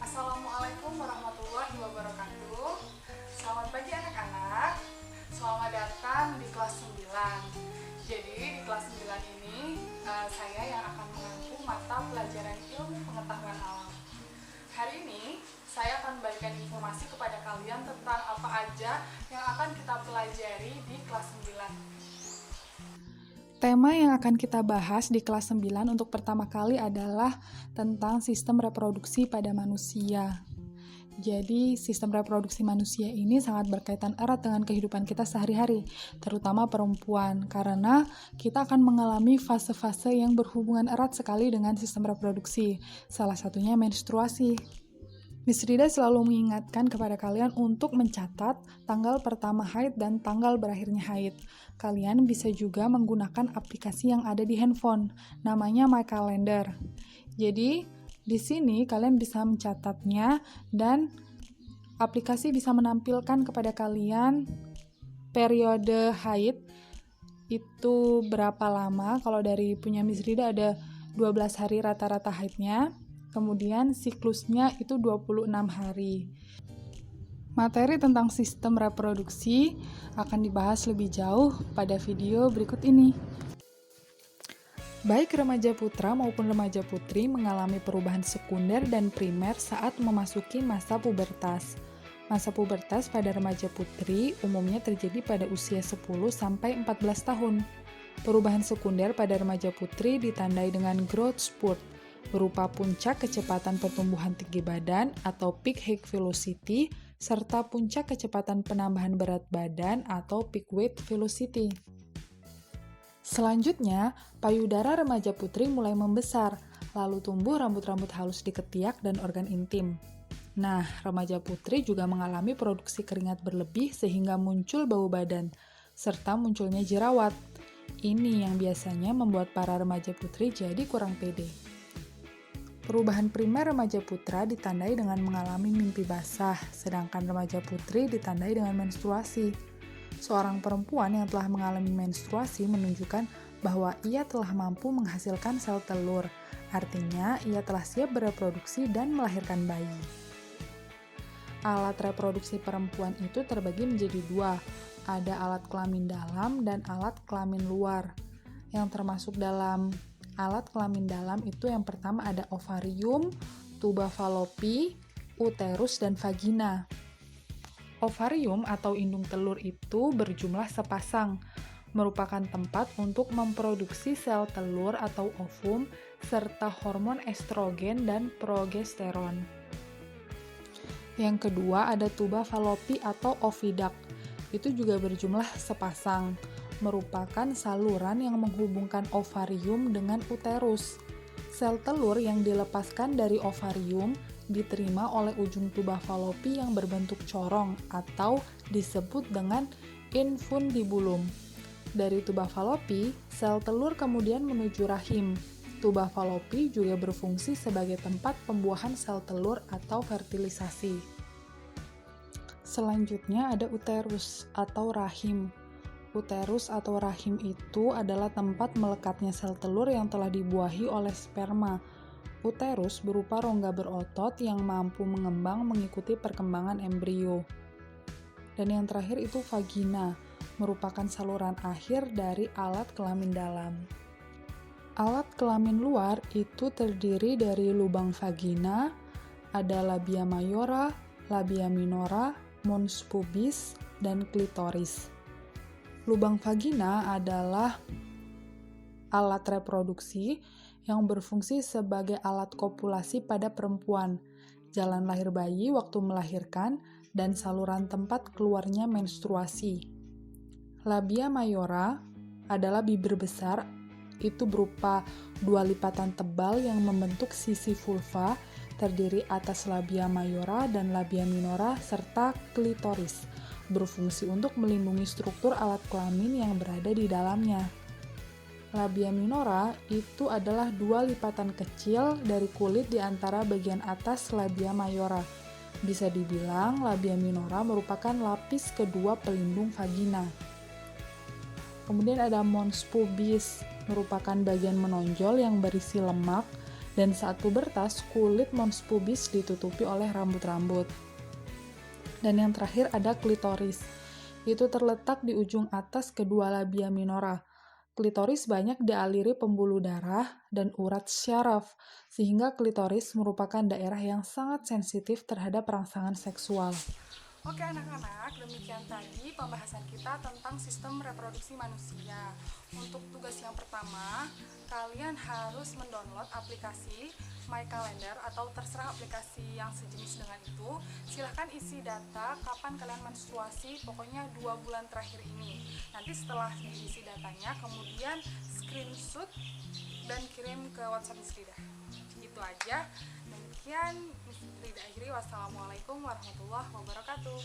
Assalamualaikum warahmatullahi wabarakatuh. Selamat pagi anak-anak. Selamat datang di kelas 9. Jadi di kelas 9 ini saya yang akan mengampu mata pelajaran ilmu pengetahuan alam. Hari ini saya akan memberikan informasi kepada kalian tentang apa aja yang akan kita pelajari di kelas 9. Tema yang akan kita bahas di kelas 9 untuk pertama kali adalah tentang sistem reproduksi pada manusia. Jadi, sistem reproduksi manusia ini sangat berkaitan erat dengan kehidupan kita sehari-hari, terutama perempuan, karena kita akan mengalami fase-fase yang berhubungan erat sekali dengan sistem reproduksi, salah satunya menstruasi. Miss Rida selalu mengingatkan kepada kalian untuk mencatat tanggal pertama haid dan tanggal berakhirnya haid. Kalian bisa juga menggunakan aplikasi yang ada di handphone, namanya My Calendar. Jadi, di sini kalian bisa mencatatnya dan aplikasi bisa menampilkan kepada kalian periode haid itu berapa lama. Kalau dari punya Miss Rida ada 12 hari rata-rata haidnya. Kemudian siklusnya itu 26 hari. Materi tentang sistem reproduksi akan dibahas lebih jauh pada video berikut ini. Baik remaja putra maupun remaja putri mengalami perubahan sekunder dan primer saat memasuki masa pubertas. Masa pubertas pada remaja putri umumnya terjadi pada usia 10-14 tahun. Perubahan sekunder pada remaja putri ditandai dengan growth spurt, berupa puncak kecepatan pertumbuhan tinggi badan atau peak height velocity, serta puncak kecepatan penambahan berat badan atau peak weight velocity. Selanjutnya, payudara remaja putri mulai membesar, lalu tumbuh rambut-rambut halus di ketiak dan organ intim. Nah, remaja putri juga mengalami produksi keringat berlebih sehingga muncul bau badan, serta munculnya jerawat. Ini yang biasanya membuat para remaja putri jadi kurang pede. Perubahan primer remaja putra ditandai dengan mengalami mimpi basah, sedangkan remaja putri ditandai dengan menstruasi. Seorang perempuan yang telah mengalami menstruasi menunjukkan bahwa ia telah mampu menghasilkan sel telur, artinya ia telah siap bereproduksi dan melahirkan bayi. Alat reproduksi perempuan itu terbagi menjadi dua, ada alat kelamin dalam dan alat kelamin luar. Yang termasuk dalam alat kelamin dalam itu yang pertama ada ovarium, tuba fallopi, uterus, dan vagina. Ovarium atau indung telur itu berjumlah sepasang, merupakan tempat untuk memproduksi sel telur atau ovum, serta hormon estrogen dan progesteron. Yang kedua ada tuba fallopi atau oviduct, itu juga berjumlah sepasang, merupakan saluran yang menghubungkan ovarium dengan uterus. Sel telur yang dilepaskan dari ovarium diterima oleh ujung tuba fallopi yang berbentuk corong atau disebut dengan infundibulum. Dari tuba fallopi, sel telur kemudian menuju rahim. Tuba fallopi juga berfungsi sebagai tempat pembuahan sel telur atau fertilisasi. Selanjutnya ada uterus atau rahim. Uterus atau rahim itu adalah tempat melekatnya sel telur yang telah dibuahi oleh sperma. Uterus berupa rongga berotot yang mampu mengembang mengikuti perkembangan embrio. Dan yang terakhir itu vagina, merupakan saluran akhir dari alat kelamin dalam. Alat kelamin luar itu terdiri dari lubang vagina, ada labia mayora, labia minora, mons pubis, dan klitoris. Lubang vagina adalah alat reproduksi yang berfungsi sebagai alat kopulasi pada perempuan, jalan lahir bayi waktu melahirkan, dan saluran tempat keluarnya menstruasi. Labia mayora adalah bibir besar, itu berupa dua lipatan tebal yang membentuk sisi vulva, terdiri atas labia mayora dan labia minora, serta klitoris, berfungsi untuk melindungi struktur alat kelamin yang berada di dalamnya. Labia minora itu adalah dua lipatan kecil dari kulit di antara bagian atas labia mayora. Bisa dibilang labia minora merupakan lapis kedua pelindung vagina. Kemudian ada mons pubis, merupakan bagian menonjol yang berisi lemak Dan saat pubertas, kulit mons pubis ditutupi oleh rambut-rambut. Dan yang terakhir ada klitoris. Itu terletak di ujung atas kedua labia minora. Klitoris banyak dialiri pembuluh darah dan urat syaraf, sehingga klitoris merupakan daerah yang sangat sensitif terhadap rangsangan seksual. Oke anak-anak, demikian tadi pembahasan kita tentang sistem reproduksi manusia. Untuk tugas yang pertama, kalian harus mendownload aplikasi My Calendar atau terserah aplikasi yang sejenis dengan itu. Silahkan isi data kapan kalian menstruasi, pokoknya 2 bulan terakhir ini. Nanti setelah diisi datanya, kemudian screenshot dan kirim ke WhatsApp Miss Rida. Itu aja. Demikian Miss Rida akhiri. Wassalamualaikum warahmatullahi wabarakatuh.